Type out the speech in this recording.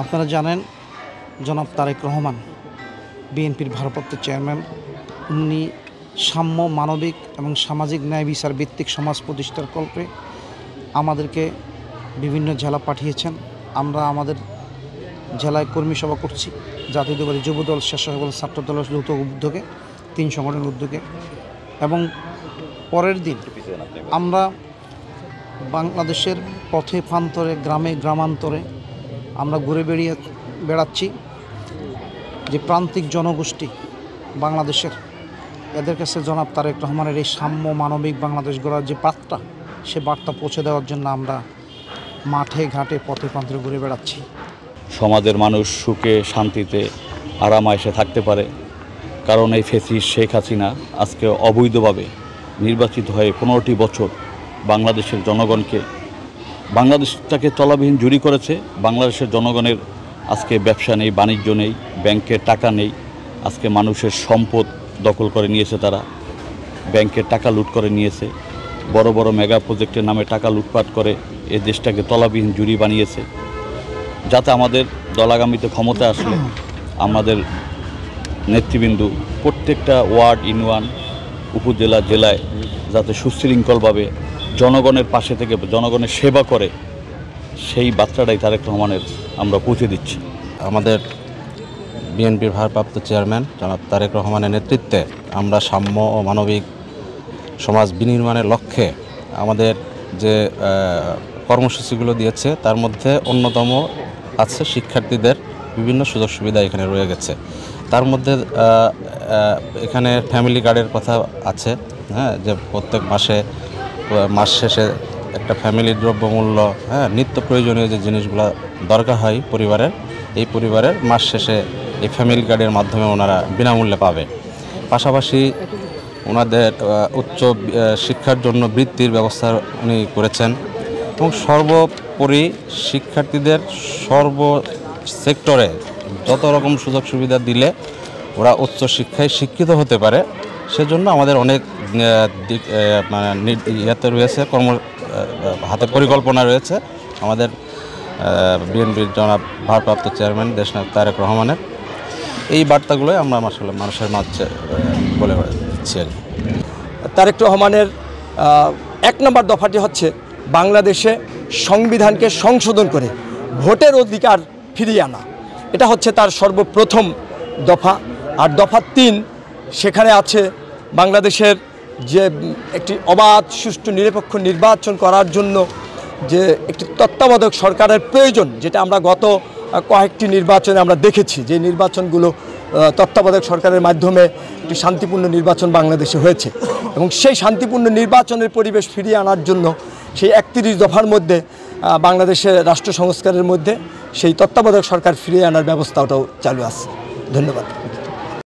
আপনারা জানেন জনাব তারেক রহমান বিএনপির ভারপ্রাপ্ত চেয়ারম্যান, উনি সাম্য, মানবিক এবং সামাজিক ন্যায় বিচার ভিত্তিক সমাজ প্রতিষ্ঠার কল্পে আমাদেরকে বিভিন্ন জেলা পাঠিয়েছেন। আমরা আমাদের জেলায় কর্মী সভা করছি, জাতীয়তাবাদী যুবদল, স্বেচ্ছাসেবক ছাত্র দলের যৌথ উদ্যোগে, 3 সংগঠনের উদ্যোগে। এবং পরের দিন আমরা বাংলাদেশের পথে প্রান্তরে, গ্রামে গ্রামান্তরে আমরা ঘুরে বেড়াচ্ছি। যে প্রান্তিক জনগোষ্ঠী বাংলাদেশের, এদের কাছে জনাব তারেক রহমানের এই সাম্য, মানবিক বাংলাদেশ গড়ার যে বার্তা, সে বার্তা পৌঁছে দেওয়ার জন্য আমরা মাঠে ঘাটে পথে প্রান্তরে ঘুরে বেড়াচ্ছি। সমাজের মানুষ সুখে শান্তিতে আরামায়েশে থাকতে পারে, কারণ এই ফ্যাসিস্ট শেখ হাসিনা আজকে অবৈধভাবে নির্বাচিত হয়ে 15টি বছর বাংলাদেশের জনগণকে, বাংলাদেশটাকে তলাবিহীন জুরি করেছে। বাংলাদেশের জনগণের আজকে ব্যবসা নেই, বাণিজ্য নেই, ব্যাংকের টাকা নেই। আজকে মানুষের সম্পদ দখল করে নিয়েছে, তারা ব্যাংকের টাকা লুট করে নিয়েছে, বড় বড় মেগা প্রজেক্টের নামে টাকা লুটপাট করে এই দেশটাকে তলাবিহীন জুরি বানিয়েছে। যাতে আমাদের দল আগামীতে ক্ষমতা আসলে আমাদের নেতৃবৃন্দ প্রত্যেকটা ওয়ার্ড, ইউনিয়ন, উপজেলা, জেলায় যাতে সুশৃঙ্খলভাবে জনগণের পাশে থেকে জনগণের সেবা করে, সেই বার্তাটাই তারেক রহমানের আমরা পৌঁছে দিচ্ছি। আমাদের বিএনপির ভারপ্রাপ্ত চেয়ারম্যান জনাব তারেক রহমানের নেতৃত্বে আমরা সাম্য ও মানবিক সমাজ বিনির্মাণের লক্ষ্যে আমাদের যে কর্মসূচিগুলো দিয়েছে, তার মধ্যে অন্যতম আছে শিক্ষার্থীদের বিভিন্ন সুযোগ সুবিধা এখানে রয়ে গেছে। তার মধ্যে এখানে ফ্যামিলি কার্ডের কথা আছে, হ্যাঁ, যে প্রত্যেক মাস শেষে একটা ফ্যামিলির দ্রব্যমূল্য, হ্যাঁ, নিত্য প্রয়োজনীয় যে জিনিসগুলো দরকার হয় পরিবারের, এই পরিবারের মাস শেষে এই ফ্যামিলি কার্ডের মাধ্যমে ওনারা বিনামূল্যে পাবে। পাশাপাশি ওনাদের উচ্চ শিক্ষার জন্য বৃত্তির ব্যবস্থা উনি করেছেন এবং সর্বোপরি শিক্ষার্থীদের সর্ব সেক্টরে যত রকম সুযোগ সুবিধা দিলে ওরা উচ্চ শিক্ষায় শিক্ষিত হতে পারে, সেজন্য আমাদের অনেক ইয়েতে রয়েছে, হাতে পরিকল্পনা রয়েছে আমাদের বিএনপির জনাব ভারপ্রাপ্ত চেয়ারম্যান দেশনায়ক তারেক রহমানের। এই বার্তাগুলোই আমরা আসলে মানুষের মাঝে বলে দিচ্ছি। তারেক রহমানের 1 নম্বর দফাটি হচ্ছে বাংলাদেশে সংবিধানকে সংশোধন করে ভোটের অধিকার ফিরিয়ে আনা। এটা হচ্ছে তার সর্বপ্রথম দফা। আর দফা 3, সেখানে আছে বাংলাদেশের যে একটি অবাধ, সুষ্ঠু, নিরপেক্ষ নির্বাচন করার জন্য যে একটি তত্ত্বাবধায়ক সরকারের প্রয়োজন, যেটা আমরা গত কয়েকটি নির্বাচনে আমরা দেখেছি, যে নির্বাচনগুলো তত্ত্বাবধায়ক সরকারের মাধ্যমে একটি শান্তিপূর্ণ নির্বাচন বাংলাদেশে হয়েছে। এবং সেই শান্তিপূর্ণ নির্বাচনের পরিবেশ ফিরিয়ে আনার জন্য সেই 31 দফার মধ্যে বাংলাদেশের রাষ্ট্র সংস্কারের মধ্যে সেই তত্ত্বাবধায়ক সরকার ফিরিয়ে আনার ব্যবস্থাটাও চালু আছে। ধন্যবাদ।